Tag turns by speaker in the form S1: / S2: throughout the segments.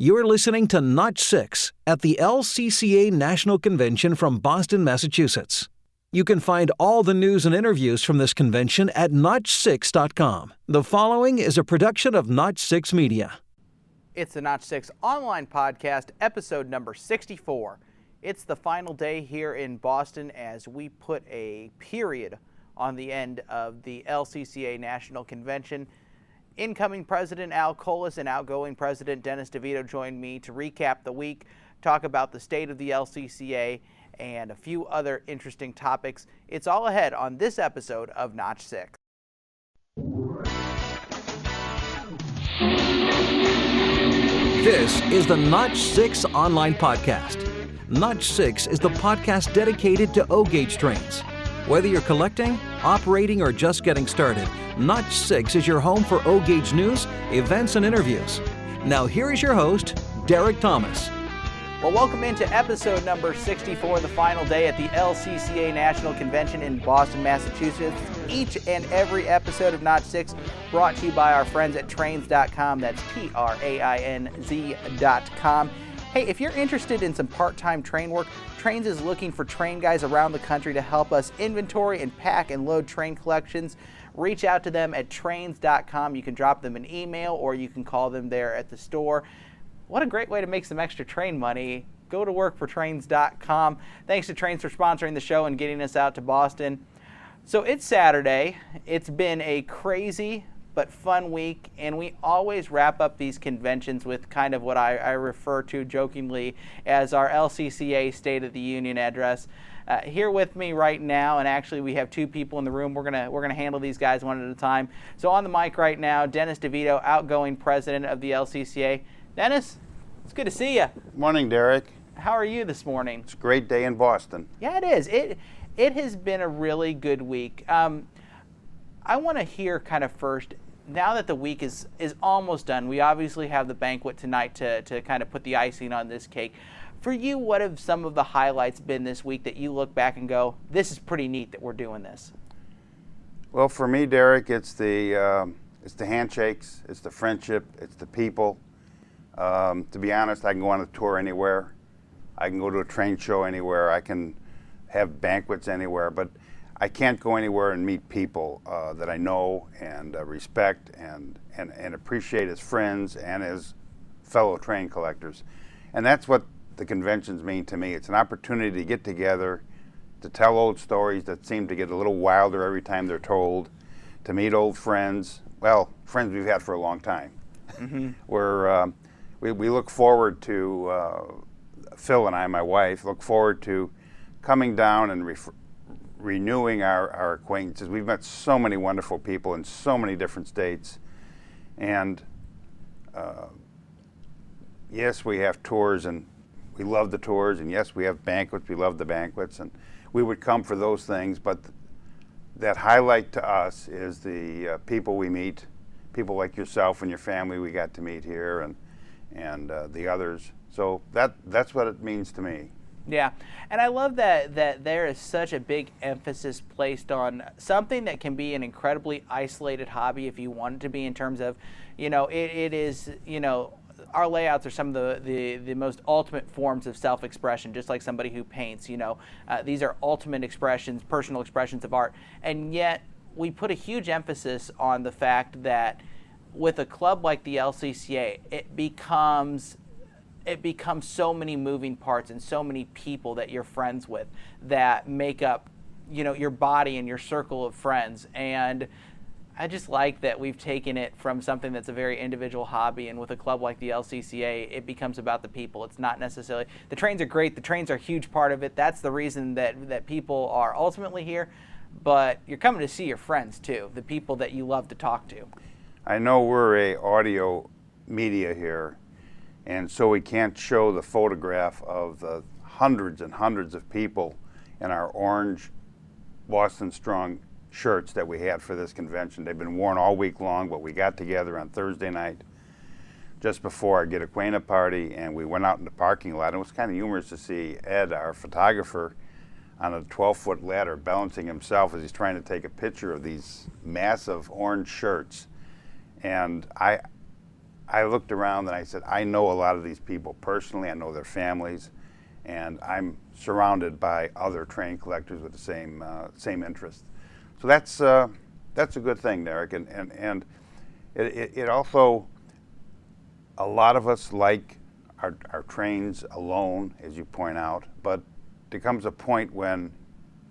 S1: You're listening to Notch 6 at the LCCA National Convention from Boston, Massachusetts. You can find all the news and interviews from this convention at notch6.com. The following is a production of Notch 6 Media.
S2: It's the Notch 6 online podcast, episode number 64. It's the final day here in Boston as we put a period on the end of the LCCA National Convention. Incoming President Al Colas and outgoing President Dennis DeVito joined me to recap the week, talk about the state of the LCCA, and a few other interesting topics. It's all ahead on this episode of Notch 6.
S1: This is the Notch 6 online podcast. Notch 6 is the podcast dedicated to O-gauge trains. Whether you're collecting, operating, or just getting started, Notch 6 is your home for O-gauge news, events, and interviews. Now here is your host, Derek Thomas.
S2: Well, welcome into episode number 64, the final day at the LCCA National Convention in Boston, Massachusetts. Each and every episode of Notch 6 brought to you by our friends at trains.com. That's trainz.com. Hey, if you're interested in some part-time train work, Trains is looking for train guys around the country to help us inventory and pack and load train collections. Reach out to them at trains.com. You can drop them an email or you can call them there at the store. What a great way to make some extra train money. Go to work for trains.com. Thanks to Trains for sponsoring the show and getting us out to Boston. So it's Saturday. It's been a crazy but fun week, and we always wrap up these conventions with kind of what I refer to jokingly as our LCCA State of the Union address. Here with me right now, and actually we have two people in the room. We're gonna handle these guys one at a time. So on the mic right now, Dennis DeVito, outgoing president of the LCCA. Dennis, it's good to see you.
S3: Morning, Derek.
S2: How are you this morning?
S3: It's a great day in Boston.
S2: Yeah, it is. It has been a really good week. I want to hear kind of first, now that the week is almost done, we obviously have the banquet tonight to kind of put the icing on this cake. For you, what have some of the highlights been this week that you look back and go, this is pretty neat that we're doing this?
S3: Well, for me, Derek, it's the handshakes, it's the friendship, it's the people. To be honest, I can go on a tour anywhere. I can go to a train show anywhere. I can have banquets anywhere, but I can't go anywhere and meet people that I know and respect and appreciate as friends and as fellow train collectors. And that's what the conventions mean to me. It's an opportunity to get together, to tell old stories that seem to get a little wilder every time they're told, to meet old friends, well, friends we've had for a long time. Mm-hmm. We look forward to, Phil and I, my wife, look forward to coming down and renewing our acquaintances. We've met so many wonderful people in so many different states. And yes, we have tours and we love the tours. And yes, we have banquets. We love the banquets. And we would come for those things. But that highlight to us is the people we meet, people like yourself and your family we got to meet here and the others. So that's what it means to me.
S2: Yeah, and I love that there is such a big emphasis placed on something that can be an incredibly isolated hobby if you want it to be, in terms of, it is, our layouts are some of the most ultimate forms of self-expression, just like somebody who paints, these are ultimate expressions, personal expressions of art, and yet we put a huge emphasis on the fact that with a club like the LCCA, it becomes so many moving parts and so many people that you're friends with that make up, your body and your circle of friends. And I just like that we've taken it from something that's a very individual hobby, and with a club like the LCCA, it becomes about the people. It's not necessarily, the trains are great, the trains are a huge part of it. That's the reason that people are ultimately here, but you're coming to see your friends too, the people that you love to talk to.
S3: I know we're a audio media here, and so we can't show the photograph of the hundreds and hundreds of people in our orange Boston Strong shirts that we had for this convention. They've been worn all week long, but we got together on Thursday night just before our Get Acquainted party, and we went out in the parking lot. It was kind of humorous to see Ed, our photographer, on a 12-foot ladder balancing himself as he's trying to take a picture of these massive orange shirts. And I I looked around and I said, I know a lot of these people personally. I know their families, and I'm surrounded by other train collectors with the same interest. So that's a good thing, Derek. And it also, a lot of us like our trains alone, as you point out, but there comes a point when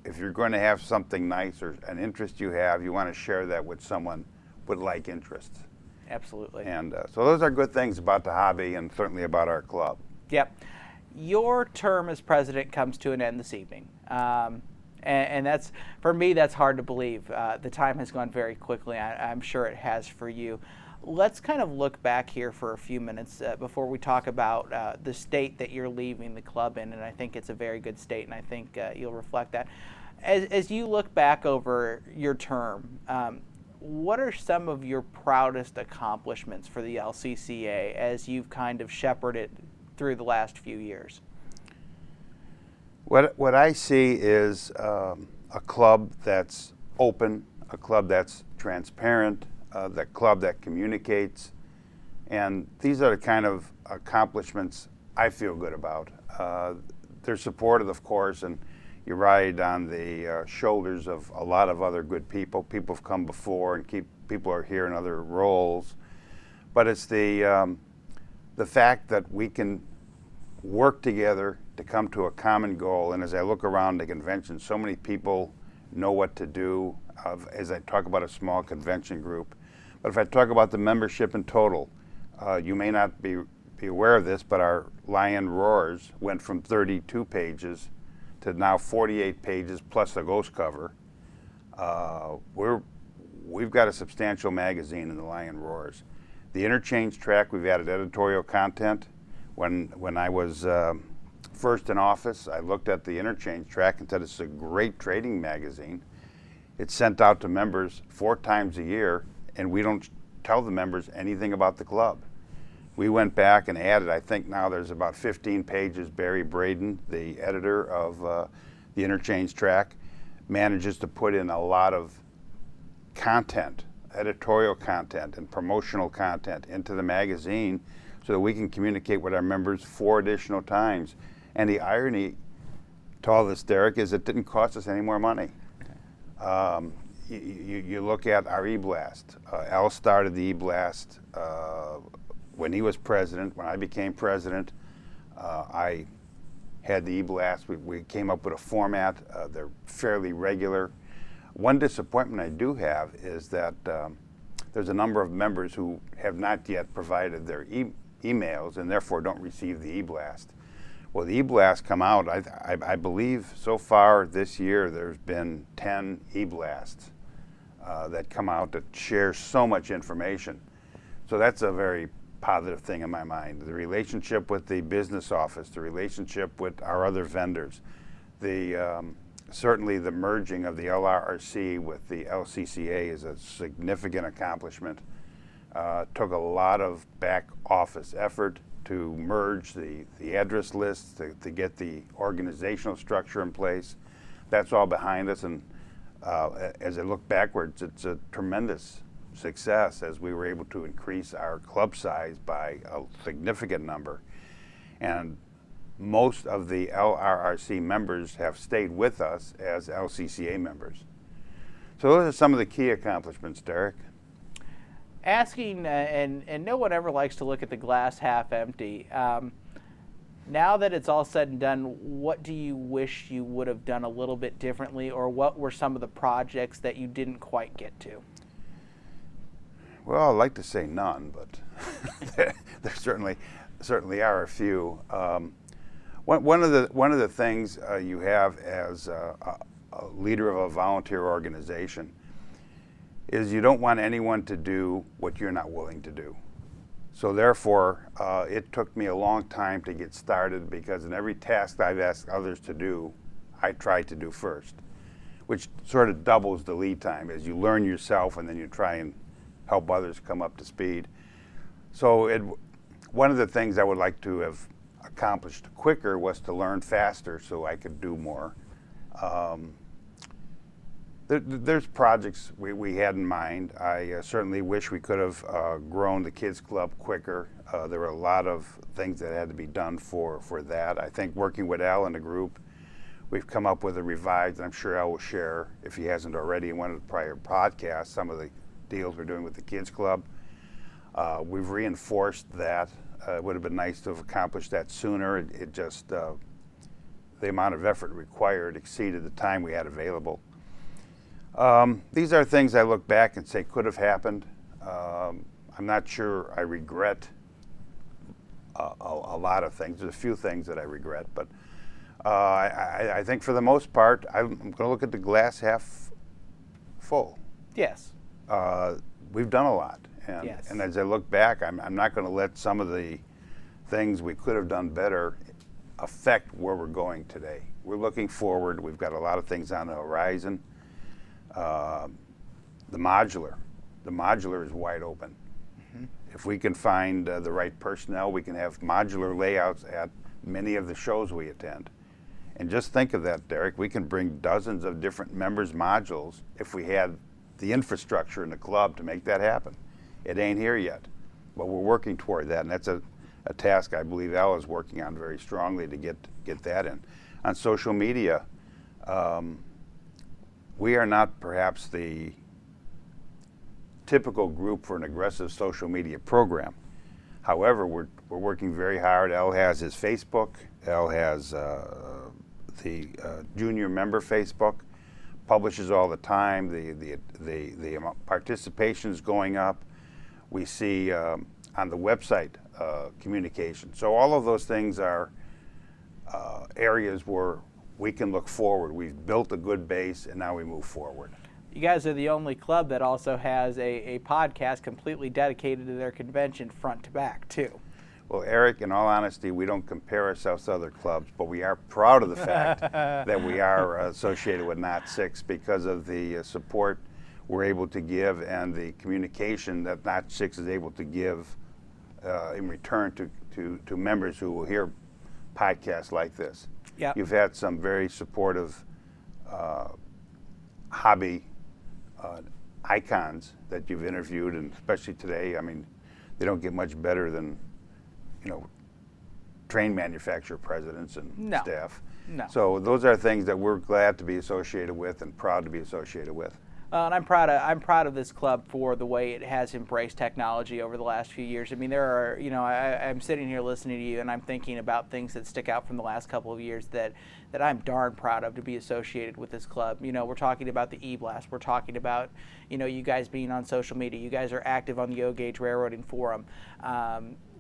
S3: if you're going to have something nice or an interest you have, you want to share that with someone with like interests.
S2: Absolutely.
S3: And so those are good things about the hobby and certainly about our club.
S2: Yep. Your term as president comes to an end this evening. And that's, for me, that's hard to believe. The time has gone very quickly. I'm sure it has for you. Let's kind of look back here for a few minutes before we talk about the state that you're leaving the club in, and I think it's a very good state, and I think you'll reflect that. As you look back over your term, what are some of your proudest accomplishments for the LCCA as you've kind of shepherded through the last few years?
S3: What I see is a club that's open, a club that's transparent, that club that communicates, and these are the kind of accomplishments I feel good about. They're supported, of course, and you ride on the shoulders of a lot of other good people. People have come before, and people are here in other roles, but it's the fact that we can work together to come to a common goal. And as I look around the convention, so many people know what to do. As I talk about a small convention group, but if I talk about the membership in total, you may not be aware of this, but our Lion Roars went from 32 pages to now 48 pages plus a ghost cover. We've got a substantial magazine in the Lion Roars. The interchange track, we've added editorial content. When I was first in office, I looked at the interchange track and said it's a great trading magazine. It's sent out to members 4 times a year, and we don't tell the members anything about the club. We went back and added, I think now there's about 15 pages. Barry Braden, the editor of the interchange track, manages to put in a lot of content, editorial content and promotional content into the magazine so that we can communicate with our members 4 additional times. And the irony to all this, Derek, is it didn't cost us any more money. You look at our e-blast. Al started the e-blast when he was president. When I became president, I had the e-blast. We came up with a format. They're fairly regular. One disappointment I do have is that there's a number of members who have not yet provided their emails and therefore don't receive the e-blast. Well, the e-blasts come out, I believe so far this year there's been 10 e-blasts that come out that share so much information. So that's a very positive thing in my mind. The relationship with the business office, the relationship with our other vendors, certainly the merging of the LRRC with the LCCA is a significant accomplishment. Took a lot of back office effort to merge the address lists, to get the organizational structure in place. That's all behind us, and as I look backwards, it's a tremendous success as we were able to increase our club size by a significant number. And most of the LRRC members have stayed with us as LCCA members. So those are some of the key accomplishments, Derek.
S2: Asking, and no one ever likes to look at the glass half empty. Now that it's all said and done, what do you wish you would have done a little bit differently, or what were some of the projects that you didn't quite get to?
S3: Well, I'd like to say none, but there certainly are a few. One of the things you have as a leader of a volunteer organization is you don't want anyone to do what you're not willing to do. So therefore, it took me a long time to get started, because in every task I've asked others to do, I tried to do first, which sort of doubles the lead time as you learn yourself and then you try and help others come up to speed. So one of the things I would like to have accomplished quicker was to learn faster so I could do more. There's projects we had in mind. I certainly wish we could have grown the kids club quicker. There were a lot of things that had to be done for that. I think working with Al and the group, we've come up with a revised, and I'm sure Al will share, if he hasn't already in one of the prior podcasts, some of the deals we're doing with the kids club. We've reinforced that. It would have been nice to have accomplished that sooner. It just, the amount of effort required exceeded the time we had available. These are things I look back and say could have happened. I'm not sure I regret a lot of things. There's a few things that I regret, but I think for the most part, I'm going to look at the glass half full.
S2: Yes.
S3: We've done a lot. And,
S2: yes.
S3: and as I look back, I'm not going to let some of the things we could have done better affect where we're going today. We're looking forward. We've got a lot of things on the horizon. The modular is wide open. Mm-hmm. If we can find the right personnel, we can have modular layouts at many of the shows we attend. And just think of that, Derek. We can bring dozens of different members' modules if we had the infrastructure in the club to make that happen. It ain't here yet, but we're working toward that, and that's a task I believe Al is working on very strongly to get that in. On social media, we are not perhaps the typical group for an aggressive social media program. However, we're working very hard. Al has his Facebook. Al has the junior member Facebook. Publishes all the time. The participation is going up. We see on the website communication. So all of those things are areas where we can look forward. We've built a good base, and now we move forward.
S2: You guys are the only club that also has a podcast completely dedicated to their convention front to back, too.
S3: Well, Eric, in all honesty, we don't compare ourselves to other clubs, but we are proud of the fact that we are associated with Not Six because of the support we're able to give and the communication that Not Six is able to give in return to members who will hear podcasts like this.
S2: Yep.
S3: You've had some very supportive hobby icons that you've interviewed, and especially today, I mean, they don't get much better than, train manufacturer presidents and staff.
S2: No.
S3: So those are things that we're glad to be associated with and proud to be associated with.
S2: And I'm proud of this club for the way it has embraced technology over the last few years. I mean, there are, I'm sitting here listening to you, and I'm thinking about things that stick out from the last couple of years that I'm darn proud of to be associated with this club. We're talking about the E-Blast. We're talking about, you guys being on social media. You guys are active on the O-Gauge Railroading Forum.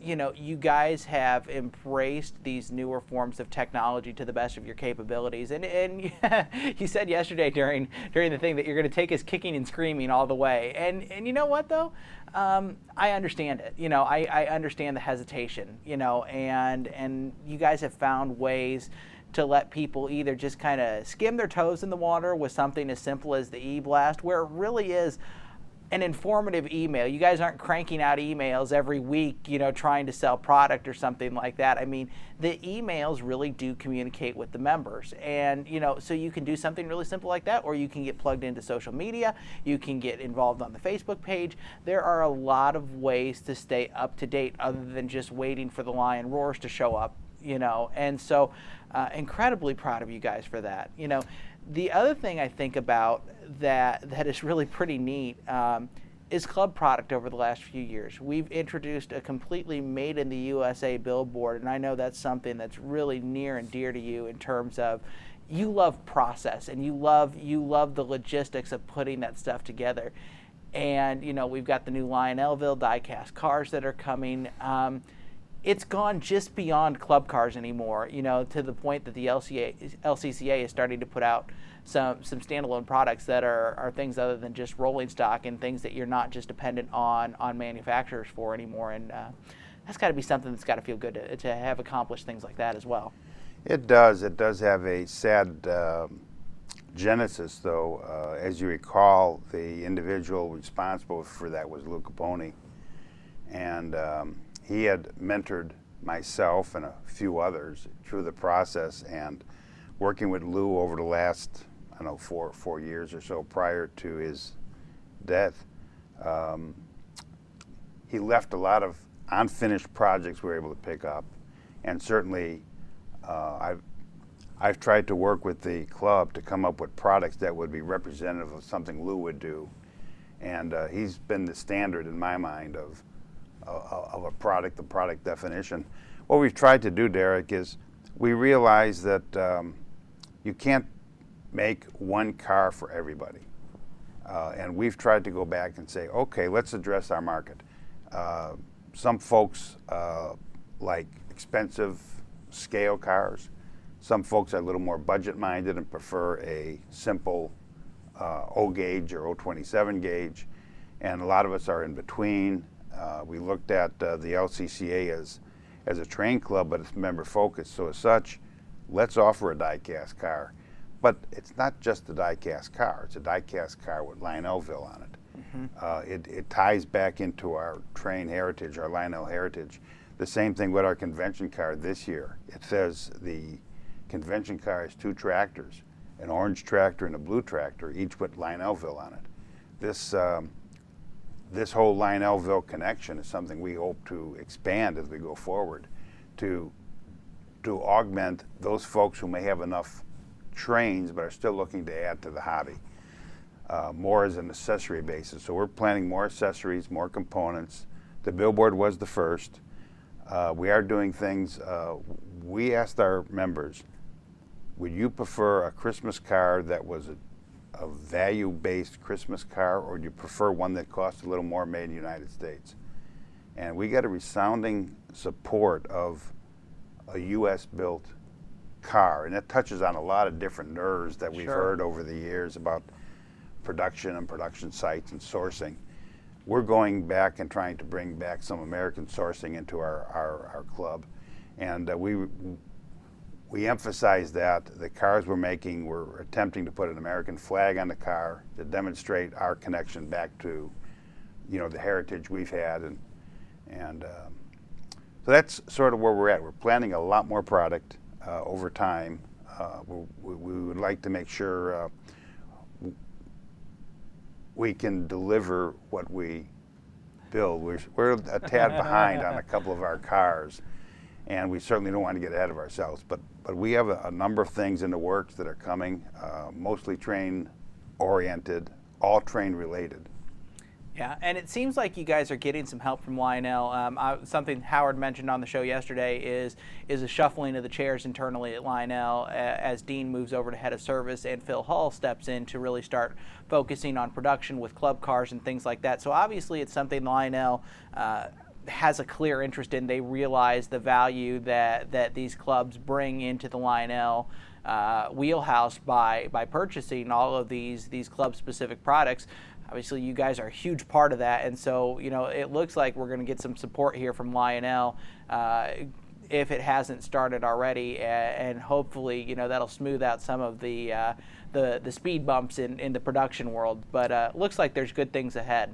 S2: You guys have embraced these newer forms of technology to the best of your capabilities. And you said yesterday during the thing that you're going to take us kicking and screaming all the way. And you know what, though? I understand it. I understand the hesitation, and you guys have found ways to let people either just kind of skim their toes in the water with something as simple as the E-Blast, where it really is an informative email. You guys aren't cranking out emails every week, trying to sell product or something like that. I mean, the emails really do communicate with the members. And, so you can do something really simple like that, or you can get plugged into social media. You can get involved on the Facebook page. There are a lot of ways to stay up to date other than just waiting for the lion roars to show up, And so incredibly proud of you guys for that. The other thing I think about that is really pretty neat is club product over the last few years. We've introduced a completely made in the USA billboard, and I know that's something that's really near and dear to you in terms of you love process and you love the logistics of putting that stuff together. And we've got the new Lionelville die-cast cars that are coming. It's gone just beyond club cars anymore, to the point that the LCCA is starting to put out some standalone products that are things other than just rolling stock and things that you're not just dependent on manufacturers for anymore. And that's got to be something that's got to feel good to have accomplished things like that as well.
S3: It does. It does have a sad genesis, though. As you recall, the individual responsible for that was Lou Capone. And he had mentored myself and a few others through the process, and working with Lou over the last, I don't know, 4 years or so prior to his death, he left a lot of unfinished projects we were able to pick up, and certainly I've tried to work with the club to come up with products that would be representative of something Lou would do, and he's been the standard in my mind of a product, the product definition. What we've tried to do, Derek, is we realize that you can't make one car for everybody. And we've tried to go back and say, okay, let's address our market. Some folks like expensive scale cars. Some folks are a little more budget-minded and prefer a simple O gauge or 027 gauge. And a lot of us are in between. We looked at the LCCA as a train club, but it's member focused. So as such, let's offer a die-cast car. But it's not just a die-cast car. It's a die-cast car with Lionelville on it. Mm-hmm. It ties back into our train heritage, our Lionel heritage. The same thing with our convention car this year. It says the convention car has 2 tractors, an orange tractor and a blue tractor, each with Lionelville on it. This whole Lionelville connection is something we hope to expand as we go forward to augment those folks who may have enough trains but are still looking to add to the hobby, more as an accessory basis. So we're planning more accessories, more components. The billboard was the first. We are doing things, we asked our members, would you prefer a Christmas car that was a value-based Christmas car, or do you prefer one that costs a little more, made in the United States? And we got a resounding support of a U.S.-built car, and that touches on a lot of different nerves that we've heard over the years about production and production sites and sourcing. We're going back and trying to bring back some American sourcing into our club, and we emphasize that the cars we're making, we're attempting to put an American flag on the car to demonstrate our connection back to, the heritage we've had, and so that's sort of where we're at. We're planning a lot more product over time. We would like to make sure we can deliver what we build. We're a tad behind on a couple of our cars, and we certainly don't want to get ahead of ourselves. But we have a number of things in the works that are coming, mostly train-oriented, all train-related.
S2: Yeah, and it seems like you guys are getting some help from Lionel. Something Howard mentioned on the show yesterday is a shuffling of the chairs internally at Lionel as Dean moves over to head of service and Phil Hall steps in to really start focusing on production with club cars and things like that. So obviously it's something Lionel has a clear interest in. They realize the value that these clubs bring into the Lionel wheelhouse by purchasing all of these club-specific products. Obviously, you guys are a huge part of that, and so it looks like we're going to get some support here from Lionel if it hasn't started already, and hopefully, that'll smooth out some of the speed bumps in the production world. But looks like there's good things ahead.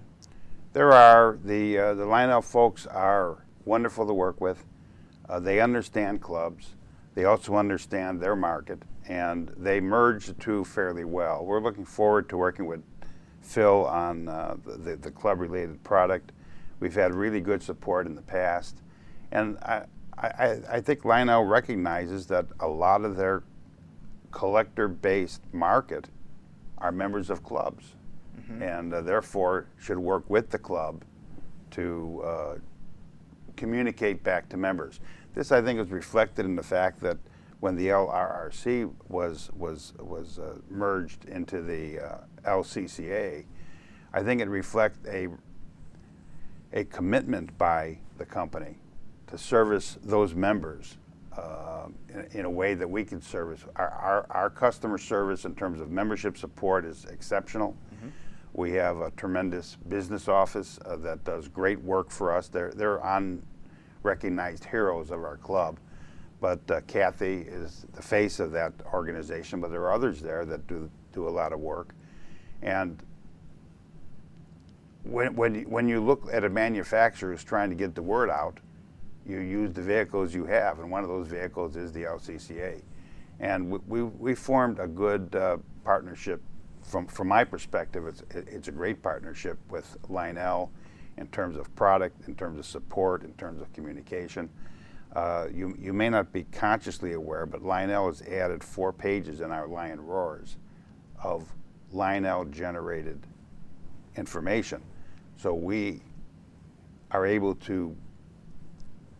S3: There are. The Lionel folks are wonderful to work with. They understand clubs. They also understand their market, and they merge the two fairly well. We're looking forward to working with Phil on the club-related product. We've had really good support in the past, and I think Lionel recognizes that a lot of their collector-based market are members of clubs, mm-hmm. and therefore should work with the club to communicate back to members. This, I think, is reflected in the fact that when the LRRC was merged into the LCCA, I think it reflects a commitment by the company to service those members in a way that we can service. Our customer service in terms of membership support is exceptional. Mm-hmm. We have a tremendous business office that does great work for us. They're unrecognized heroes of our club. But Kathy is the face of that organization, but there are others there that do a lot of work. And when you look at a manufacturer who's trying to get the word out, you use the vehicles you have, and one of those vehicles is the LCCA. And we formed a good partnership. From my perspective, it's a great partnership with Lionel in terms of product, in terms of support, in terms of communication. You may not be consciously aware, but Lionel has added 4 pages in our Lion Roars of Lionel-generated information. So we are able to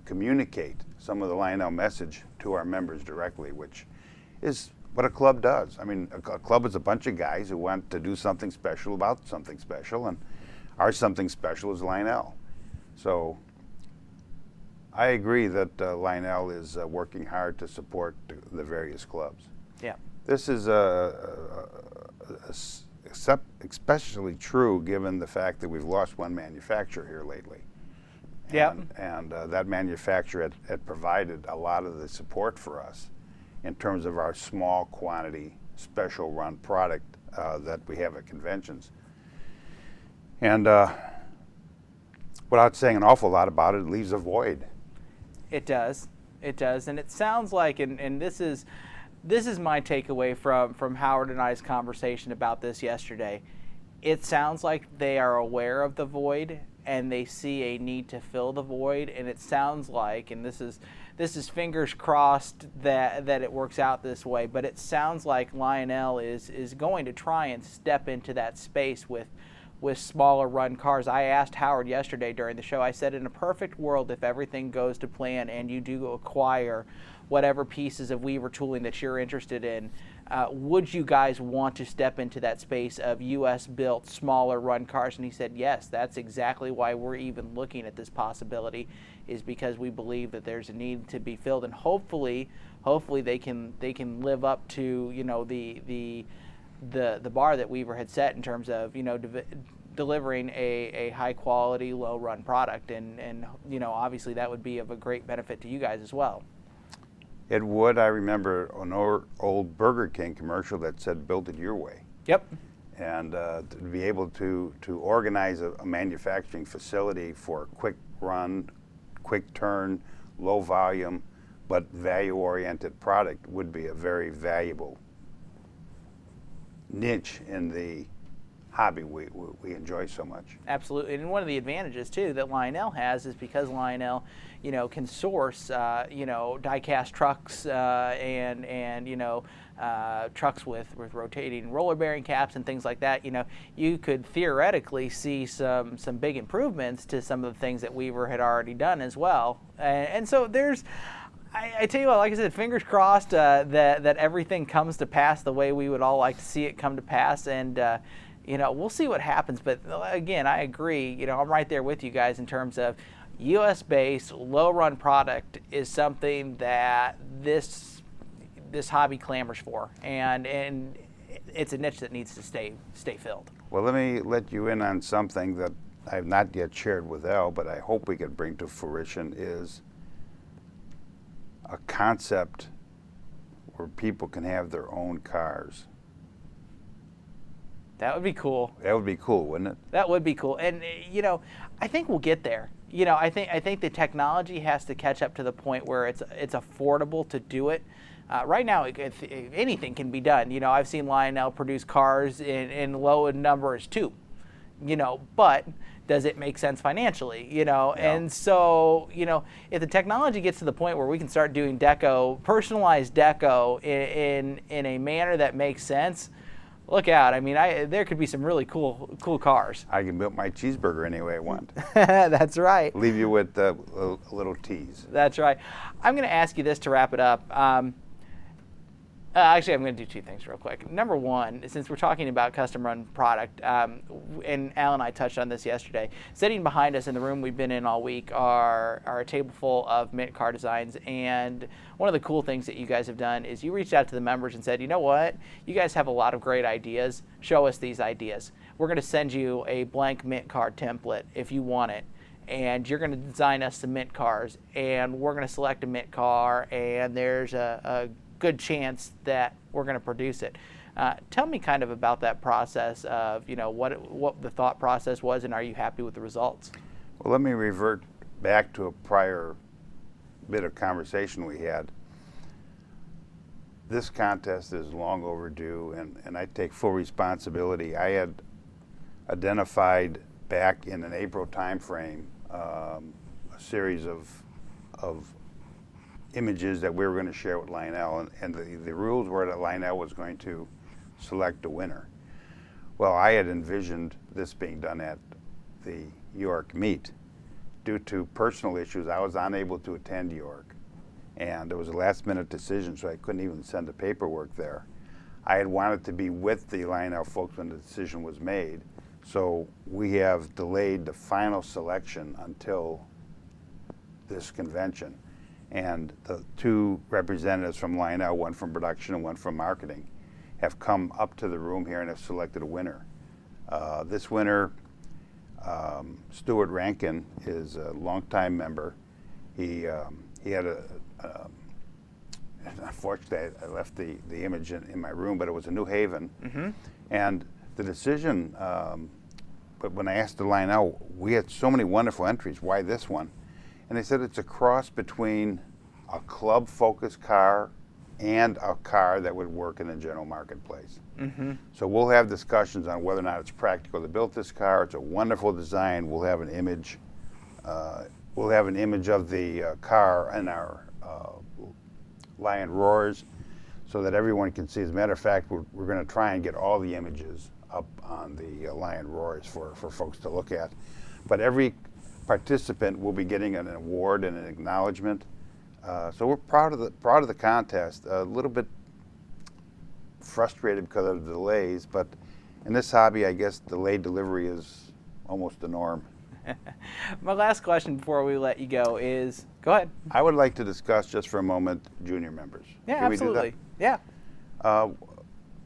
S3: communicate some of the Lionel message to our members directly, which is what a club does. I mean, a club is a bunch of guys who want to do something special about something special, and our something special is Lionel. So I agree that Lionel is working hard to support the various clubs.
S2: Yeah.
S3: This is especially true given the fact that we've lost one manufacturer here lately.
S2: Yeah.
S3: And that manufacturer had provided a lot of the support for us in terms of our small quantity special run product that we have at conventions. And without saying an awful lot about it, it leaves a void.
S2: It does. It does. And it sounds like, and this is my takeaway from Howard and I's conversation about this yesterday. It sounds like they are aware of the void and they see a need to fill the void. And it sounds like, and this is fingers crossed that it works out this way, but it sounds like Lionel is going to try and step into that space with smaller run cars. I asked Howard yesterday during the show, I said, in a perfect world, if everything goes to plan and you do acquire whatever pieces of Weaver tooling that you're interested in, would you guys want to step into that space of U.S.-built smaller run cars? And he said, yes, that's exactly why we're even looking at this possibility, is because we believe that there's a need to be filled, and hopefully they can live up to, you know, the bar that Weaver had set in terms of, you know, delivering a high quality, low run product, and you know, obviously that would be of a great benefit to you guys as well.
S3: It would. I remember an old Burger King commercial that said, "Build it your way."
S2: Yep.
S3: And to be able to organize a manufacturing facility for quick run, quick turn, low volume, but value-oriented product would be a very valuable niche in the hobby we enjoy so much.
S2: Absolutely, and one of the advantages too that Lionel has is because Lionel, you know, can source, you know, die-cast trucks and you know, trucks with rotating roller bearing caps and things like that. You know, you could theoretically see some big improvements to some of the things that Weaver had already done as well, and so there's. I tell you what, like I said, fingers crossed that everything comes to pass the way we would all like to see it come to pass, and you know, we'll see what happens. But again, I agree. You know, I'm right there with you guys in terms of U.S.-based, low-run product is something that this hobby clamors for, and it's a niche that needs to stay filled.
S3: Well, let me let you in on something that I have not yet shared with Al, but I hope we could bring to fruition is a concept where people can have their own cars.
S2: That would be cool.
S3: That would be cool, wouldn't it?
S2: That would be cool. And you know, I think we'll get there. You know, I think the technology has to catch up to the point where it's affordable to do it. Right now, anything can be done. You know, I've seen Lionel produce cars in low numbers too. You know, but does it make sense financially? You know,
S3: No.
S2: And so, you know, if the technology gets to the point where we can start doing deco, personalized deco in a manner that makes sense, look out. I mean, there could be some really cool cars.
S3: I can build my cheeseburger any way I want.
S2: That's right.
S3: Leave you with a little tease.
S2: That's right. I'm going to ask you this to wrap it up. Actually, I'm going to do two things real quick. Number one, since we're talking about custom run product, and Al and I touched on this yesterday, sitting behind us in the room we've been in all week are a table full of mint car designs. And one of the cool things that you guys have done is you reached out to the members and said, you know what, you guys have a lot of great ideas. Show us these ideas. We're going to send you a blank mint car template if you want it. And you're going to design us some mint cars. And we're going to select a mint car. And there's a good chance that we're going to produce it. Tell me kind of about that process of, you know, what the thought process was, and are you happy with the results?
S3: Well, let me revert back to a prior bit of conversation we had. this contest is long overdue, and I take full responsibility. I had identified back in an April timeframe a series of images that we were going to share with Lionel, and the rules were that Lionel was going to select a winner. Well, I had envisioned this being done at the York meet. Due to personal issues, I was unable to attend York, and it was a last-minute decision, so I couldn't even send the paperwork there. I had wanted to be with the Lionel folks when the decision was made, so we have delayed the final selection until this convention. And the two representatives from Lionel, one from production and one from marketing, have come up to the room here and have selected a winner. This winner, Stuart Rankin, is a longtime member. He had unfortunately, I left the image in my room, but it was a New Haven. Mm-hmm. And the decision, but when I asked the Lionel, we had so many wonderful entries, why this one? And they said it's a cross between a club-focused car and a car that would work in the general marketplace. Mm-hmm. So we'll have discussions on whether or not it's practical to build this car. It's a wonderful design. We'll have an image. We'll have an image of the car in our Lion Roars, so that everyone can see. As a matter of fact, we're going to try and get all the images up on the Lion Roars for folks to look at. But every participant will be getting an award and an acknowledgement. So we're proud of the contest. A little bit frustrated because of the delays, but in this hobby, I guess delayed delivery is almost the norm.
S2: My last question before we let you go is, go ahead.
S3: I would like to discuss just for a moment junior members.
S2: Yeah,
S3: Can
S2: absolutely.
S3: We do that?
S2: Yeah.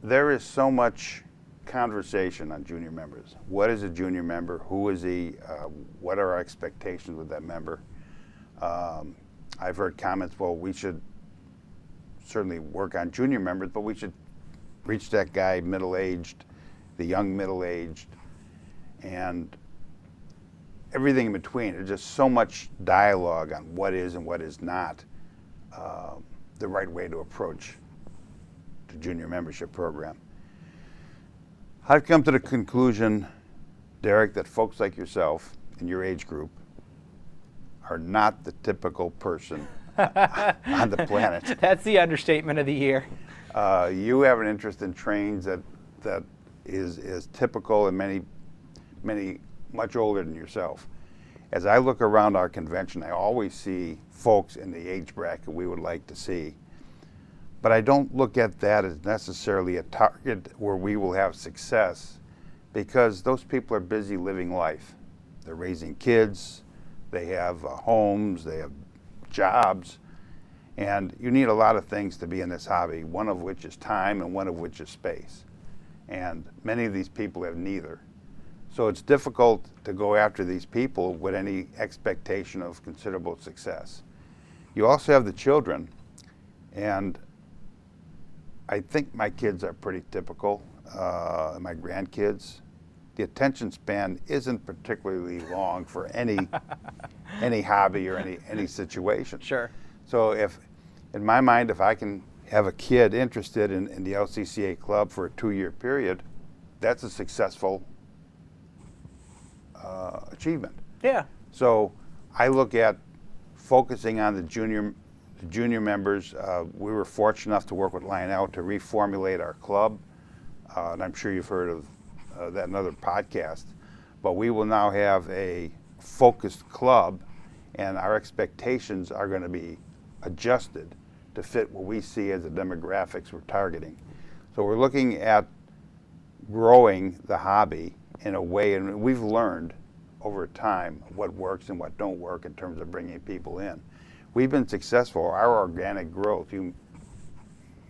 S3: There is so much conversation on junior members. What is a junior member? Who is he? What are our expectations with that member? I've heard comments, well, we should certainly work on junior members, but we should reach that guy middle-aged, the young middle-aged, and everything in between. There's just so much dialogue on what is and what is not the right way to approach the junior membership program. I've come to the conclusion, Derek, that folks like yourself in your age group are not the typical person on the planet.
S2: That's the understatement of the year.
S3: You have an interest in trains that is typical and many much older than yourself. As I look around our convention, I always see folks in the age bracket we would like to see. But I don't look at that as necessarily a target where we will have success, because those people are busy living life. They're raising kids, they have homes, they have jobs, and you need a lot of things to be in this hobby, one of which is time and one of which is space. And many of these people have neither. So it's difficult to go after these people with any expectation of considerable success. You also have the children, and I think my kids are pretty typical, my grandkids. The attention span isn't particularly long for any hobby or any situation.
S2: Sure.
S3: So in my mind, if I can have a kid interested in the LCCA club for a 2-year period, that's a successful achievement.
S2: Yeah.
S3: So I look at focusing on the junior members. We were fortunate enough to work with Lionel to reformulate our club, and I'm sure you've heard of that in other podcast. But we will now have a focused club, and our expectations are going to be adjusted to fit what we see as the demographics we're targeting. So we're looking at growing the hobby in a way, and we've learned over time what works and what don't work in terms of bringing people in. We've been successful. Our organic growth, you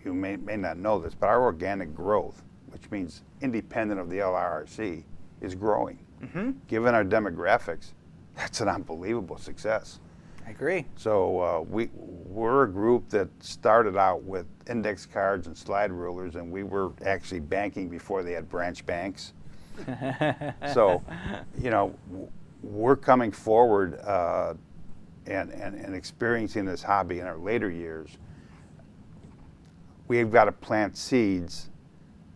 S3: may not know this, but our organic growth, which means independent of the LRRC, is growing. Mm-hmm. Given our demographics, that's an unbelievable success.
S2: I agree.
S3: So we're a group that started out with index cards and slide rulers, and we were actually banking before they had branch banks. So, we're coming forward and experiencing this hobby in our later years. we've got to plant seeds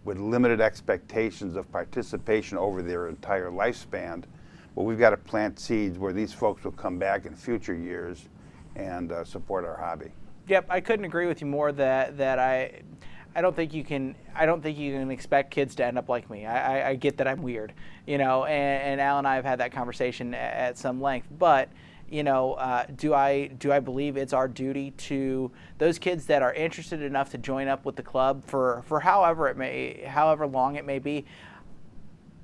S3: with limited expectations of participation over their entire lifespan. But we've got to plant seeds where these folks will come back in future years and support our hobby.
S2: Yep, I couldn't agree with you more. That I don't think you can expect kids to end up like me. I get that I'm weird, and Al and I have had that conversation at some length. But do I believe it's our duty to those kids that are interested enough to join up with the club for however long it may be?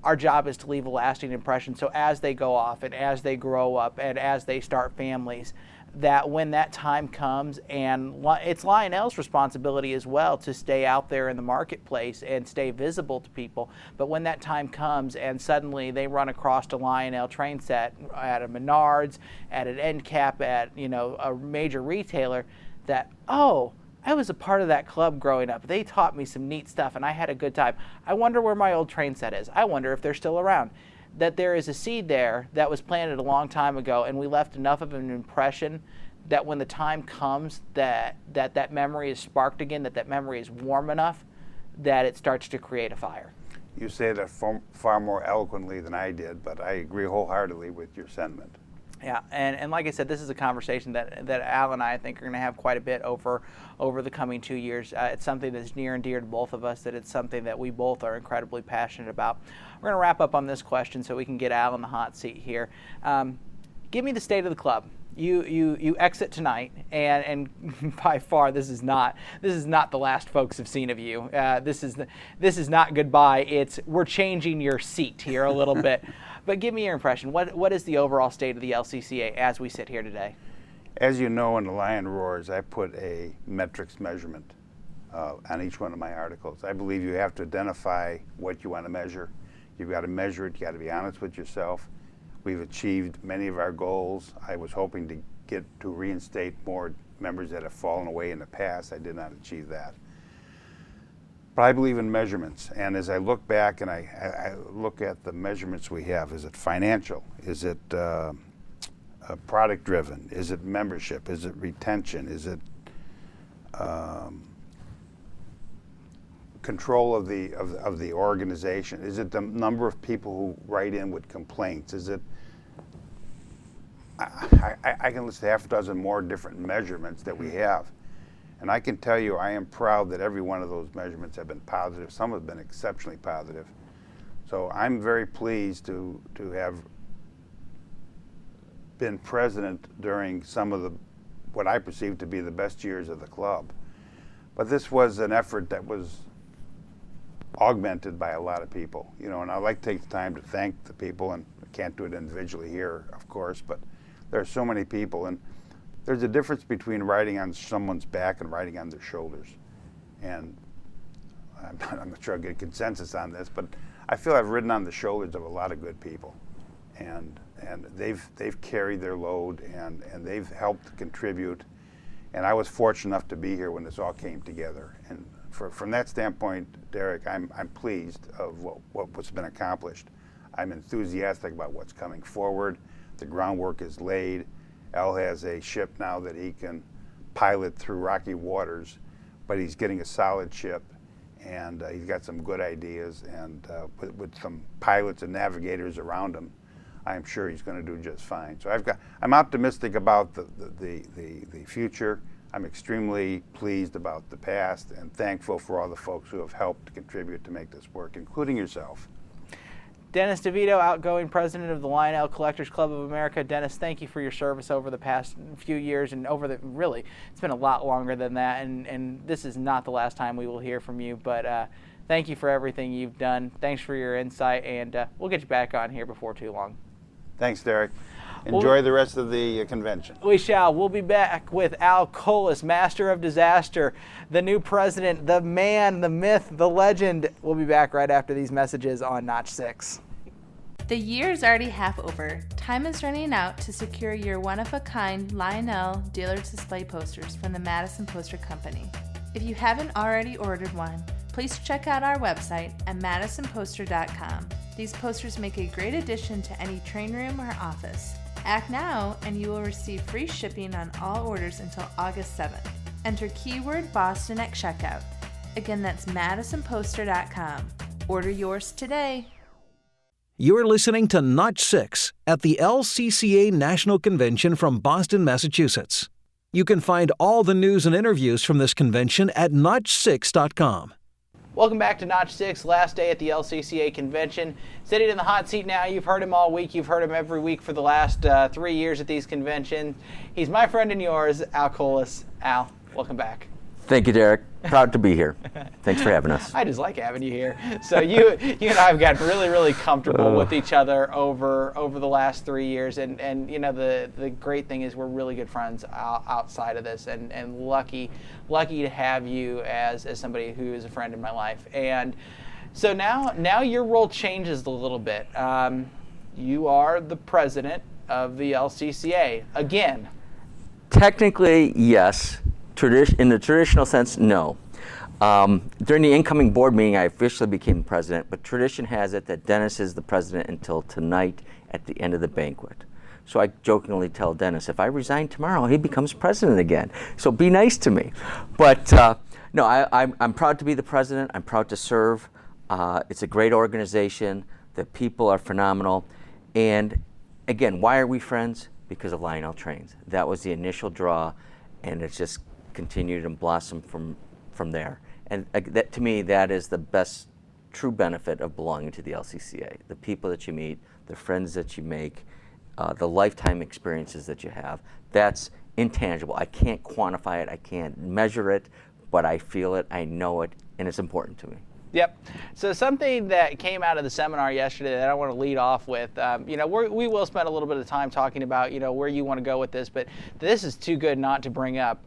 S2: Our job is to leave a lasting impression. So as they go off and as they grow up and as they start families, that when that time comes, and it's Lionel's responsibility as well to stay out there in the marketplace and stay visible to people. But when that time comes and suddenly they run across a Lionel train set at a Menards, at an end cap, at a major retailer, that, oh, I was a part of that club growing up. They taught me some neat stuff and I had a good time. I wonder where my old train set is. I wonder if they're still around. That there is a seed there that was planted a long time ago, and we left enough of an impression that when the time comes that memory is sparked again, that memory is warm enough that it starts to create a fire.
S3: You say that far more eloquently than I did, but I agree wholeheartedly with your sentiment.
S2: Yeah, and like I said, this is a conversation that Al and I think are going to have quite a bit over the coming 2 years. It's something that's near and dear to both of us, that it's something that we both are incredibly passionate about. We're going to wrap up on this question so we can get Al in the hot seat here. Give me the state of the club. You exit tonight, and by far this is not the last folks have seen of you. This is not goodbye. We're changing your seat here a little bit. But give me your impression. What is the overall state of the LCCA as we sit here today?
S3: As you know, in the Lion Roars, I put a metrics measurement on each one of my articles. I believe you have to identify what you want to measure. You've got to measure it. You got to be honest with yourself. We've achieved many of our goals. I was hoping to get to reinstate more members that have fallen away in the past. I did not achieve that. But I believe in measurements, and as I look back and I look at the measurements we have, is it financial? Is it product driven? Is it membership? Is it retention? Is it control of the organization? Is it the number of people who write in with complaints? Is it I can list half a dozen more different measurements that we have. And I can tell you, I am proud that every one of those measurements have been positive. Some have been exceptionally positive. So I'm very pleased to have been president during some of what I perceive to be the best years of the club. But this was an effort that was augmented by a lot of people, and I'd like to take the time to thank the people, and I can't do it individually here, of course, but there are so many people, and there's a difference between riding on someone's back and riding on their shoulders. And I'm not sure I'll get a consensus on this, but I feel I've ridden on the shoulders of a lot of good people. And they've carried their load, and they've helped contribute. And I was fortunate enough to be here when this all came together. And from that standpoint, Derek, I'm pleased of what's been accomplished. I'm enthusiastic about what's coming forward. The groundwork is laid. Al has a ship now that he can pilot through rocky waters, but he's getting a solid ship, and he's got some good ideas, and with some pilots and navigators around him, I'm sure he's going to do just fine. So I'm optimistic about the future. I'm extremely pleased about the past and thankful for all the folks who have helped contribute to make this work, including yourself.
S2: Dennis DeVito, outgoing president of the Lionel Collectors Club of America. Dennis, thank you for your service over the past few years, and really, it's been a lot longer than that, and this is not the last time we will hear from you, but thank you for everything you've done. Thanks for your insight, and we'll get you back on here before too long.
S3: Thanks, Derek. Enjoy the rest of the convention.
S2: We shall. We'll be back with Al Colas, Master of Disaster, the new president, the man, the myth, the legend. We'll be back right after these messages on Notch 6.
S4: The year's already half over. Time is running out to secure your one-of-a-kind Lionel dealer display posters from the Madison Poster Company. If you haven't already ordered one, please check out our website at madisonposter.com. These posters make a great addition to any train room or office. Act now and you will receive free shipping on all orders until August 7th. Enter keyword Boston at checkout. Again, that's madisonposter.com. Order yours today.
S1: You're listening to Notch 6 at the LCCA National Convention from Boston, Massachusetts. You can find all the news and interviews from this convention at notch6.com.
S2: Welcome back to Notch 6, last day at the LCCA convention. Sitting in the hot seat now, you've heard him all week. You've heard him every week for the last 3 years at these conventions. He's my friend and yours, Al Colas. Al, welcome back.
S5: Thank you, Derek. Proud to be here. Thanks for having us.
S2: I just like having you here. So you and I have gotten really, really comfortable with each other over the last 3 years, and you know the great thing is we're really good friends outside of this, and lucky to have you as somebody who is a friend in my life. And so now your role changes a little bit. You are the president of the LCCA again.
S5: Technically, yes. In the traditional sense, no. During the incoming board meeting, I officially became president, but tradition has it that Dennis is the president until tonight at the end of the banquet. So I jokingly tell Dennis, if I resign tomorrow, he becomes president again. So be nice to me. But no, I'm proud to be the president. I'm proud to serve. It's a great organization. The people are phenomenal. And again, why are we friends? Because of Lionel Trains. That was the initial draw, and it's just continued and blossomed from there. And that, to me, that is the best true benefit of belonging to the LCCA. The people that you meet, the friends that you make, the lifetime experiences that you have. That's intangible. I can't quantify it, I can't measure it, but I feel it, I know it, and it's important to me.
S2: Yep. So something that came out of the seminar yesterday that I want to lead off with, we will spend a little bit of time talking about, where you want to go with this, but this is too good not to bring up.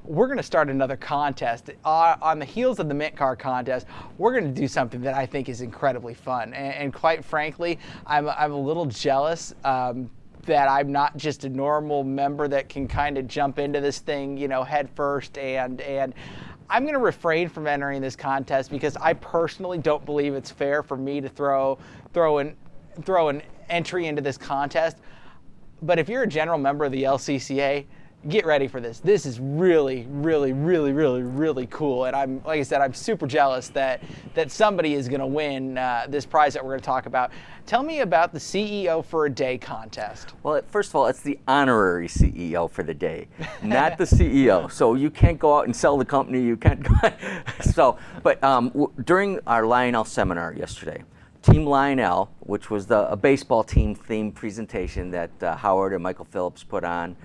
S2: We're going to start another contest. On the heels of the Mint Card contest, we're going to do something that I think is incredibly fun. And quite frankly, I'm a little jealous that I'm not just a normal member that can kind of jump into this thing, head first, and I'm going to refrain from entering this contest because I personally don't believe it's fair for me to throw an entry into this contest. But if you're a general member of the LCCA, get ready for this. This is really, really, really, really, really cool. And like I said, I'm super jealous that somebody is going to win this prize that we're going to talk about. Tell me about the CEO for a Day contest.
S5: Well, first of all, it's the honorary CEO for the day, not the CEO. So you can't go out and sell the company. You can't go. But during our Lionel seminar yesterday, Team Lionel, which was a baseball team themed presentation that Howard and Michael Phillips put on,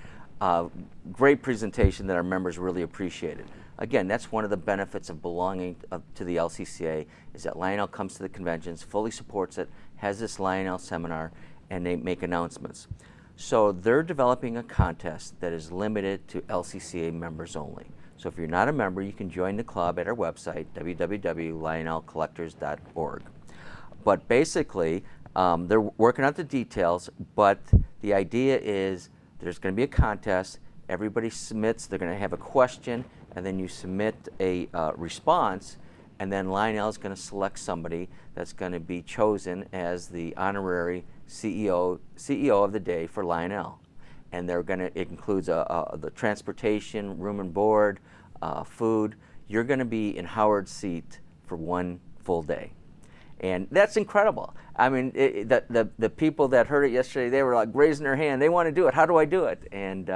S5: great presentation that our members really appreciated. Again, that's one of the benefits of belonging to the LCCA, is that Lionel comes to the conventions, fully supports it, has this Lionel seminar, and they make announcements. So they're developing a contest that is limited to LCCA members only. So if you're not a member, you can join the club at our website, www.lionelcollectors.org. But basically, they're working out the details, but the idea is there's going to be a contest. Everybody submits. They're going to have a question, and then you submit a response, and then Lionel is going to select somebody that's going to be chosen as the honorary CEO of the day for Lionel. And it includes the transportation, room and board, food. You're going to be in Howard's seat for one full day. And that's incredible. I mean, the people that heard it yesterday, they were like raising their hand. They want to do it. How do I do it? And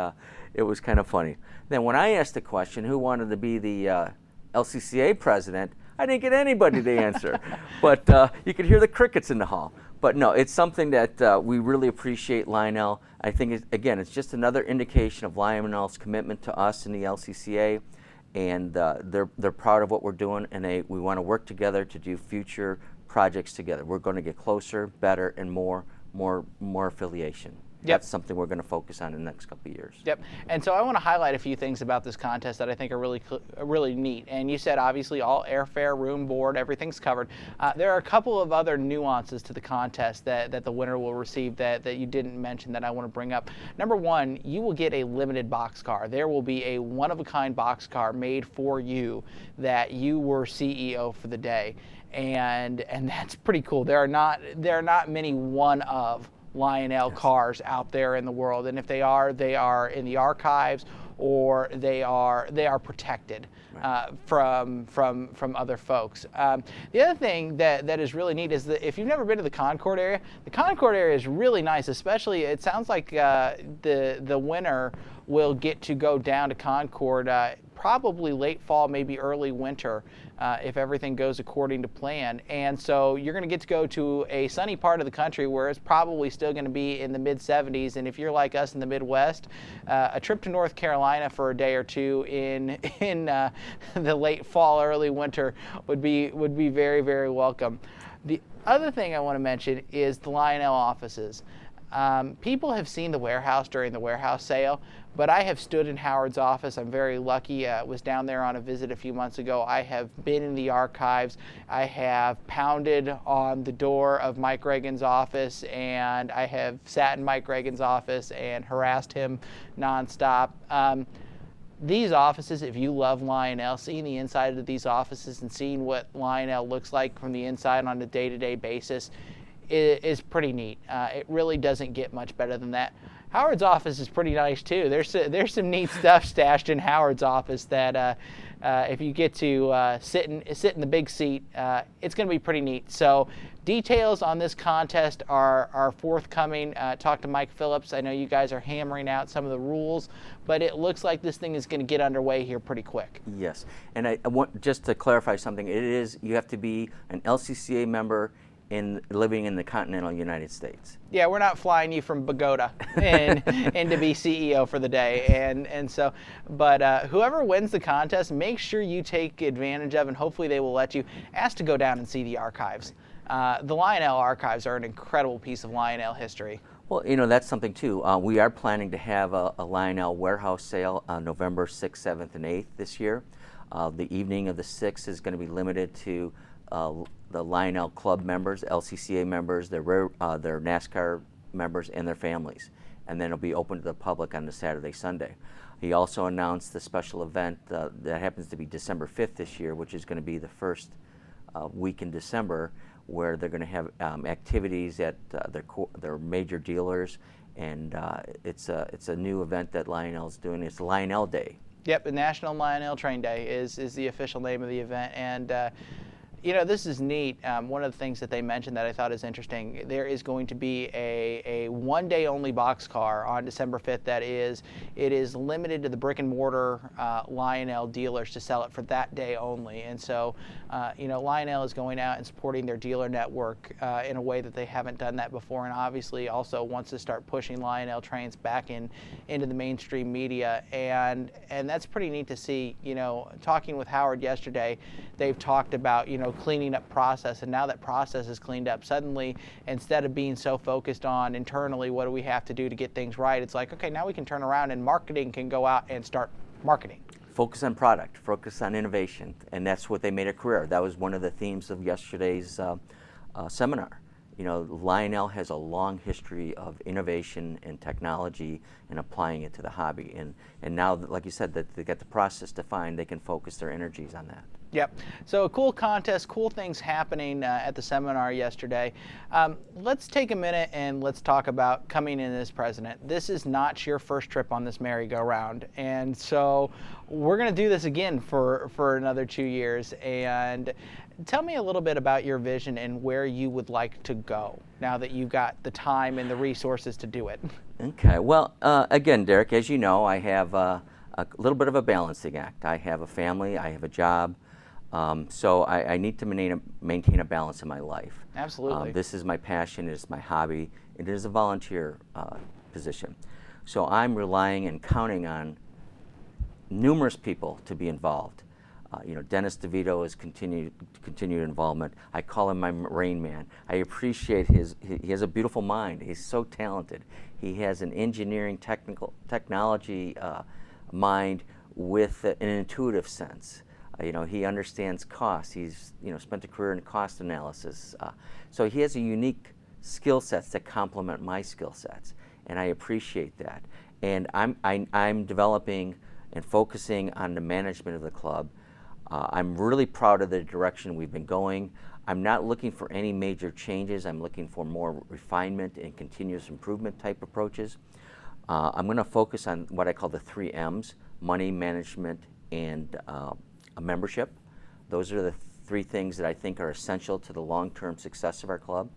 S5: it was kind of funny. Then when I asked the question, who wanted to be the LCCA president, I didn't get anybody to answer. But you could hear the crickets in the hall. But no, it's something that we really appreciate Lionel. I think, it's just another indication of Lionel's commitment to us in the LCCA. And they're proud of what we're doing, and we want to work together to do future projects together. We're going to get closer, better, and more affiliation.
S2: Yep.
S5: That's something we're going to focus on in the next couple of years.
S2: Yep. And so I want to highlight a few things about this contest that I think are really neat. And you said obviously all airfare, room, board, everything's covered. There are a couple of other nuances to the contest that the winner will receive that you didn't mention that I want to bring up. Number one, you will get a limited boxcar. There will be a one-of-a-kind boxcar made for you that you were CEO for the day. And that's pretty cool. There are not many one of Lionel cars out there in the world, and if they are in the archives or they are protected from other folks. The other thing that is really neat is that if you've never been to the Concord area is really nice. Especially, it sounds like the winter will get to go down to Concord probably late fall, maybe early winter, if everything goes according to plan. And so you're going to get to go to a sunny part of the country where it's probably still going to be in the mid-70s. And if you're like us in the Midwest, a trip to North Carolina for a day or two in the late fall, early winter would be very, very welcome. The other thing I want to mention is the Lionel offices. People have seen the warehouse during the warehouse sale, but I have stood in Howard's office. I'm very lucky. Was down there on a visit a few months ago. I have been in the archives. I have pounded on the door of Mike Reagan's office, and I have sat in Mike Reagan's office and harassed him nonstop. These offices, if you love Lionel, seeing the inside of these offices and seeing what Lionel looks like from the inside on a day-to-day basis is pretty neat. It really doesn't get much better than that. Howard's office is pretty nice too. There's some neat stuff stashed in Howard's office that if you get to sit in the big seat, it's going to be pretty neat. So details on this contest are forthcoming. Talk to Mike Phillips. I know you guys are hammering out some of the rules, but it looks like this thing is going to get underway here pretty quick.
S5: Yes, and I want just to clarify something. You have to be an LCCA member living in the continental United States.
S2: Yeah, we're not flying you from Bogota and to be CEO for the day, and so, but whoever wins the contest, make sure you take advantage of, and hopefully they will let you ask to go down and see the archives. The Lionel archives are an incredible piece of Lionel history.
S5: Well, that's something too. We are planning to have a Lionel warehouse sale on November 6th, 7th, and 8th this year. The evening of the 6th is going to be limited to the Lionel Club members, LCCA members, their NASCAR members, and their families. And then it'll be open to the public on the Saturday, Sunday. He also announced the special event that happens to be December 5th this year, which is going to be the first week in December, where they're going to have activities at their major dealers, and it's a new event that Lionel's doing. It's Lionel Day.
S2: Yep, the National Lionel Train Day is the official name of the event, and this is neat. One of the things that they mentioned that I thought is interesting, there is going to be a one-day only boxcar on December 5th. It is limited to the brick and mortar Lionel dealers to sell it for that day only. And so, Lionel is going out and supporting their dealer network in a way that they haven't done that before, and obviously also wants to start pushing Lionel trains back into the mainstream media. And that's pretty neat to see. Talking with Howard yesterday, they've talked about, cleaning up process, and now that process is cleaned up, suddenly instead of being so focused on internally what do we have to do to get things right, it's like, okay, now we can turn around and marketing can go out and start marketing.
S5: Focus on product, focus on innovation, and that's what they made a career. That was one of the themes of yesterday's seminar. Lionel has a long history of innovation and technology and applying it to the hobby, and now, like you said, that they get the process defined, they can focus their energies on that.
S2: Yep. So a cool contest, cool things happening at the seminar yesterday. Let's take a minute and let's talk about coming in as president. This is not your first trip on this merry-go-round, and so we're going to do this again for another 2 years. And tell me a little bit about your vision and where you would like to go now that you've got the time and the resources to do it.
S5: Okay. Well, again, Derek, as you know, I have a little bit of a balancing act. I have a family, I have a job. So I need to maintain a balance in my life.
S2: Absolutely.
S5: This is my passion, it is my hobby, it is a volunteer position. So I'm relying and counting on numerous people to be involved. Dennis DeVito is continued involvement. I call him my Rain Man. I appreciate he has a beautiful mind. He's so talented. He has an engineering technology mind with an intuitive sense. He understands cost. He's spent a career in cost analysis. So he has a unique skill sets that complement my skill sets, and I appreciate that. And I'm developing and focusing on the management of the club. I'm really proud of the direction we've been going. I'm not looking for any major changes. I'm looking for more refinement and continuous improvement type approaches. I'm going to focus on what I call the 3 M's: money management, and a membership. Those are the three things that I think are essential to the long-term success of our club.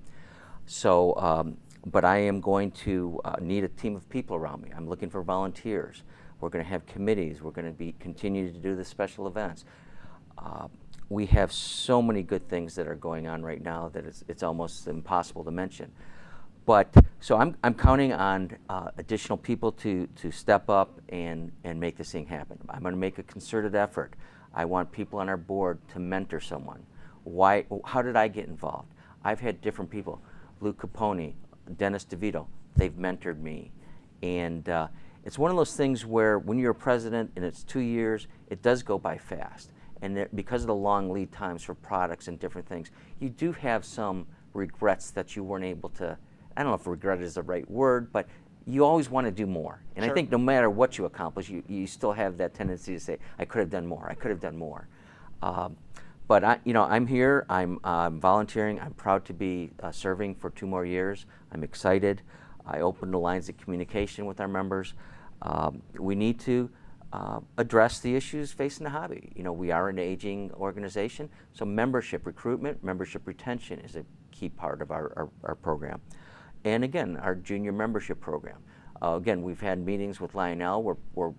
S5: So, but I am going to need a team of people around me. I'm looking for volunteers. We're going to have committees. We're going to be continue to do the special events. We have so many good things that are going on right now that it's almost impossible to mention. But so I'm counting on additional people to step up and make this thing happen. I'm going to make a concerted effort. I want people on our board to mentor someone. Why? How did I get involved? I've had different people. Lou Capone, Dennis DeVito, they've mentored me. And it's one of those things where when you're a president and it's 2 years, it does go by fast. And because of the long lead times for products and different things, you do have some regrets that you weren't able to, I don't know if regret is the right word, but you always want to do more. And
S2: Sure.
S5: I think no matter what you accomplish, you still have that tendency to say, I could have done more, I could have done more. But I'm here, I'm volunteering, I'm proud to be serving for 2 more years. I'm excited. I opened the lines of communication with our members. We need to address the issues facing the hobby. We are an aging organization, so membership recruitment, membership retention is a key part of our program. And again, our junior membership program. Again, we've had meetings with Lionel. We're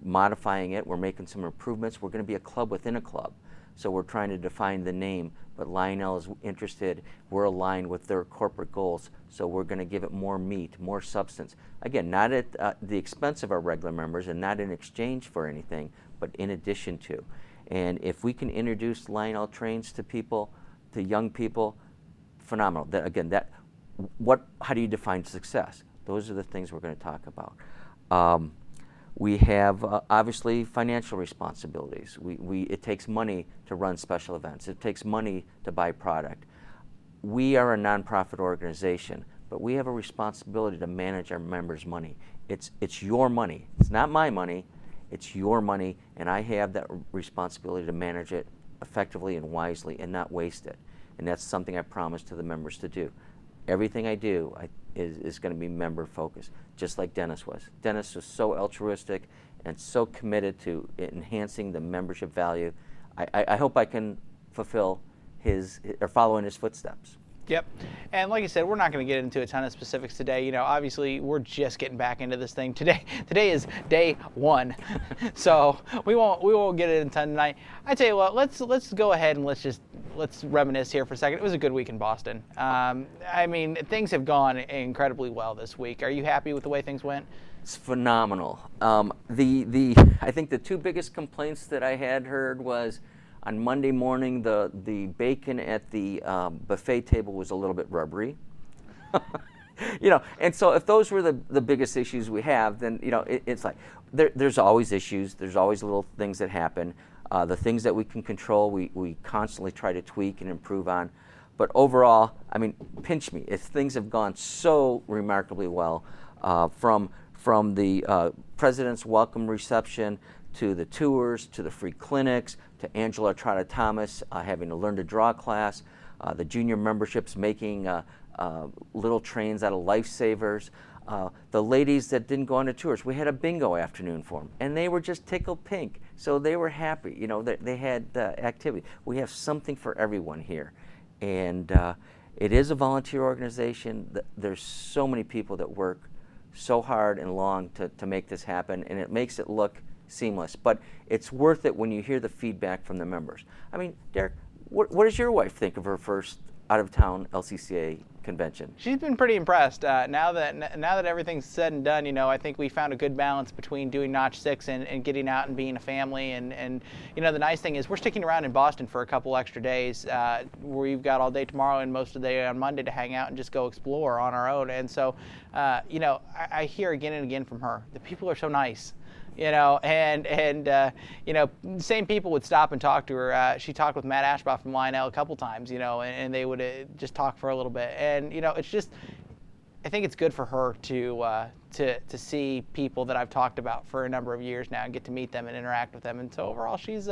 S5: modifying it. We're making some improvements. We're going to be a club within a club. So we're trying to define the name, but Lionel is interested. We're aligned with their corporate goals, so we're going to give it more meat, more substance. Again, not at the expense of our regular members and not in exchange for anything, but in addition to. And if we can introduce Lionel trains to people, to young people, phenomenal. How do you define success? Those are the things we're going to talk about. We have obviously financial responsibilities. It takes money to run special events. It takes money to buy product. We are a nonprofit organization, but we have a responsibility to manage our members' money. It's your money. It's not my money. It's your money, and I have that responsibility to manage it effectively and wisely and not waste it. And that's something I promise to the members to do. Everything I do is going to be member focused, just like Dennis was. Dennis was so altruistic and so committed to enhancing the membership value. I hope I can fulfill follow in his footsteps.
S2: Yep. And like I said, we're not going to get into a ton of specifics today. Obviously, we're just getting back into this thing. Today is day 1. So we won't get into a ton tonight. I tell you what, let's go ahead and let's reminisce here for a second. It was a good week in Boston. Things have gone incredibly well this week. Are you happy with the way things went?
S5: It's phenomenal. I think the 2 biggest complaints that I had heard was on Monday morning, the bacon at the buffet table was a little bit rubbery. And so if those were the biggest issues we have, then it's like there's always issues. There's always little things that happen. The things that we can control, we constantly try to tweak and improve on. But overall, pinch me. Things have gone so remarkably well, from the President's welcome reception to the tours, to the free clinics, to Angela Trotta-Thomas having to learn to draw class, the junior memberships making little trains out of lifesavers, the ladies that didn't go on the tours. We had a bingo afternoon for them, and they were just tickled pink. So they were happy. They had activity. We have something for everyone here. And it is a volunteer organization. There's so many people that work so hard and long to make this happen, and it makes it look seamless, but it's worth it when you hear the feedback from the members. Derek, what does your wife think of her first out-of-town LCCA convention?
S2: She's been pretty impressed. Now that everything's said and done, I think we found a good balance between doing Notch 6 and getting out and being a family. And the nice thing is we're sticking around in Boston for a couple extra days. We've got all day tomorrow and most of the day on Monday to hang out and just go explore on our own. And so, I hear again and again from her, the people are so nice. Same people would stop and talk to her. She talked with Matt Ashbaugh from Lionel a couple times, and they would just talk for a little bit. And, it's just, I think it's good for her to see people that I've talked about for a number of years now and get to meet them and interact with them. And so overall, she's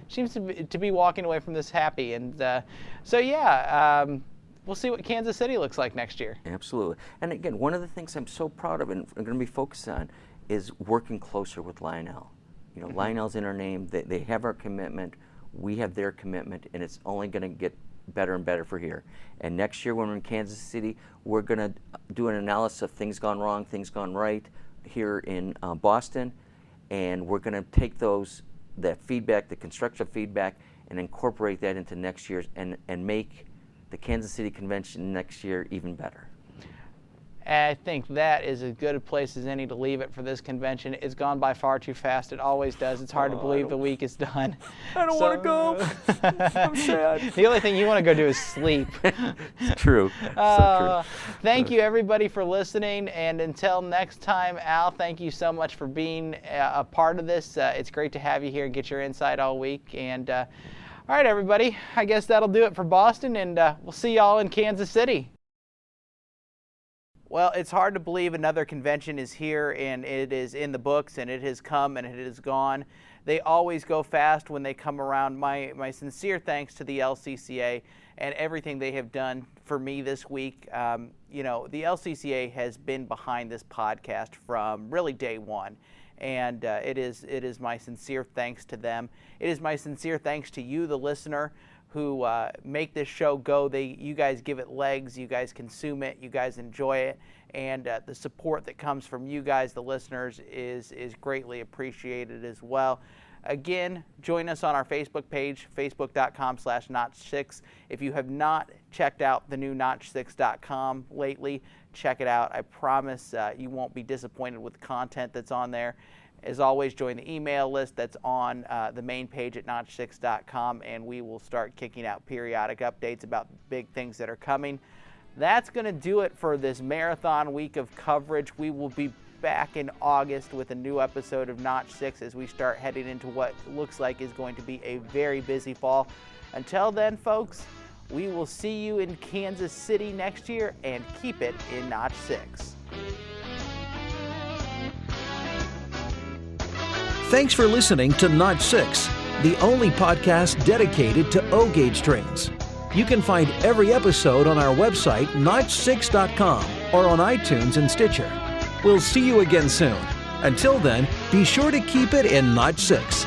S2: seems to be walking away from this happy. And we'll see what Kansas City looks like next year.
S5: Absolutely. And again, one of the things I'm so proud of and I'm going to be focused on is working closer with Lionel. You know, Lionel's in our name. They have our commitment. We have their commitment, and it's only going to get better and better for here. And next year when we're in Kansas City, we're going to do an analysis of things gone wrong, things gone right here in Boston, and we're going to take that feedback, the constructive feedback, and incorporate that into next year's and make the Kansas City Convention next year even better.
S2: I think that is as good a place as any to leave it for this convention. It's gone by far too fast. It always does. It's hard to believe the week is done.
S5: I don't want to go. I'm sad.
S2: The only thing you want to go do is sleep.
S5: It's true. So true.
S2: Thank you, everybody, for listening. And until next time, Al, thank you so much for being a part of this. It's great to have you here and get your insight all week. And all right, everybody, I guess that'll do it for Boston. And we'll see y'all in Kansas City. Well, it's hard to believe another convention is here, and it is in the books, and it has come and it is gone. They always go fast when they come around. My sincere thanks to the LCCA and everything they have done for me this week. You know, the LCCA has been behind this podcast from really day one, and it is my sincere thanks to them. It is my sincere thanks to you, the listener, who make this show go. You guys give it legs, you guys consume it, you guys enjoy it, and the support that comes from you guys, the listeners, is greatly appreciated as well. Again, join us on our Facebook page, facebook.com/Notch6. If you have not checked out the new Notch6.com lately, check it out. I promise you won't be disappointed with the content that's on there. As always, join the email list that's on the main page at Notch6.com, and we will start kicking out periodic updates about big things that are coming. That's going to do it for this marathon week of coverage. We will be back in August with a new episode of Notch 6 as we start heading into what looks like is going to be a very busy fall. Until then, folks, we will see you in Kansas City next year, and keep it in Notch 6.
S1: Thanks for listening to Notch 6, the only podcast dedicated to O-gauge trains. You can find every episode on our website, Notch6.com, or on iTunes and Stitcher. We'll see you again soon. Until then, be sure to keep it in Notch 6.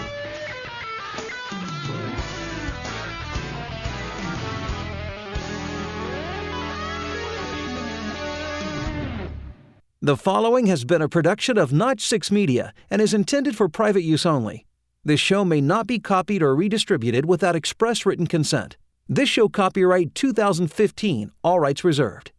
S1: The following has been a production of Notch 6 Media and is intended for private use only. This show may not be copied or redistributed without express written consent. This show copyright 2015, all rights reserved.